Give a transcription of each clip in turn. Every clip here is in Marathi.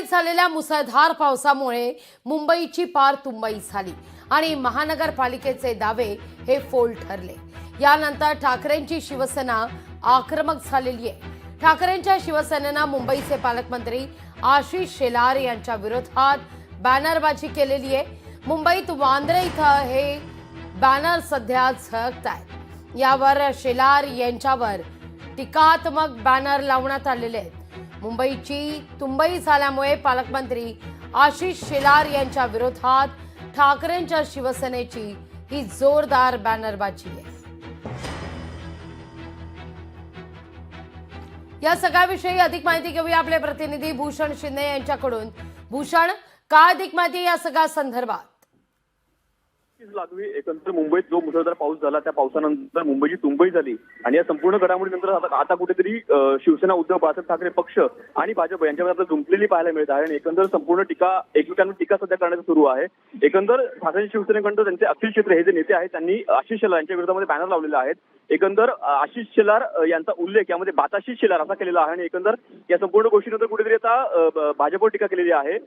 मुंबईत झालेल्या मुसळधार पावसामुळे मुंबईची पार तुंबई झाली आणि महानगरपालिकेचे दावे हे फोल ठरले। यानंतर ठाकरेंची शिवसेना आक्रमक झालेली आहे। ठाकरेंच्या शिवसेनेनं मुंबईचे पालकमंत्री आशिष शेलार यांच्या विरोधात बॅनरबाजी केलेली आहे। मुंबईत वांद्रे इथं हे बॅनर सध्या झळकतायत। यावर शेलार यांच्यावर टीकात्मक बॅनर लावण्यात आलेले आहेत। मुंबईची तुंबई झाल्यामुळे पालकमंत्री आशिष शेलार यांच्या विरोधात ठाकरेंच्या शिवसेनेची ही जोरदार बॅनरबाजी आहे। या सगळ्याविषयी अधिक माहिती घेऊया आपले प्रतिनिधी भूषण शिंदे यांच्याकडून। भूषण, काय अधिक माहिती या सगळ्या संदर्भात? लागवी एकंदर मुंबईत जो मुसळधार पाऊस झाला त्या पावसानंतर मुंबईची तुंबई झाली आणि या संपूर्ण घडामोडीनंतर आता कुठेतरी शिवसेना, उद्धव बाळासाहेब ठाकरे पक्ष आणि भाजप यांच्यामध्ये आपल्याला जुंपलेली पाहायला मिळत आहे आणि एकंदर संपूर्ण एकमेकांवर टीका सध्या करण्याचं सुरू आहे। एकंदर ठाकरे शिवसेनेकडून त्यांचे अखिल क्षेत्र हे जे नेते आहेत त्यांनी आशिष शेलार यांच्या विरोधामध्ये बॅनर लावलेले आहेत। एकंदर आशिष शेलार यांचा उल्लेख यामध्ये बाताशिष शेलार असा केलेला आहे आणि एकंदर या संपूर्ण गोष्टीनंतर कुठेतरी आता भाजपवर टीका केलेली आहे।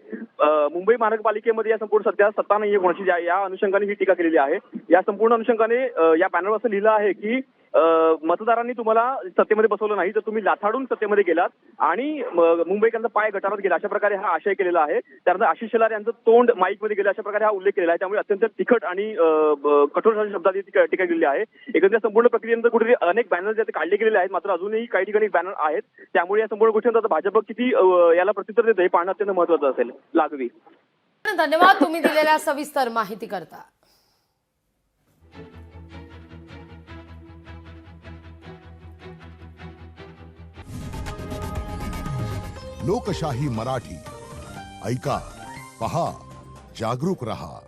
मुंबई महानगरपालिकेमध्ये या संपूर्ण सध्या सत्ता नाहीये कोणाची, या अनुषंगाने ही टीका केलेली आहे। या संपूर्ण अनुषंगाने या पॅनलवर असं लिहिलं आहे की मतदारांनी तुम्हाला सत्तेमध्ये बसवलं नाही तर तुम्ही लाथाडून सत्तेमध्ये गेलात आणि मुंबईकरांचा पाय गटारात गेला, अशा प्रकारे हा आशय केलेला आहे। त्यानंतर आशिष शेलार यांचं तोंड माईकमध्ये गेलं, अशा प्रकारे हा उल्लेख केलेला आहे। त्यामुळे अत्यंत तिखट आणि कठोर शब्दात टीका केलेली आहे। एकंदर संपूर्ण प्रक्रियेनंतर कुठेतरी अनेक बॅनर जे काढले गेलेले आहेत, मात्र अजूनही काही ठिकाणी बॅनर आहेत। त्यामुळे या संपूर्ण गोष्टीनंतर भाजप किती याला प्रत्युत्तर देते हे पाहणं अत्यंत महत्त्वाचं असेल। लागवी, धन्यवाद तुम्ही दिलेल्या सविस्तर माहिती करता। लोकशाही मराठी ऐका, पहा, जागरूक रहा।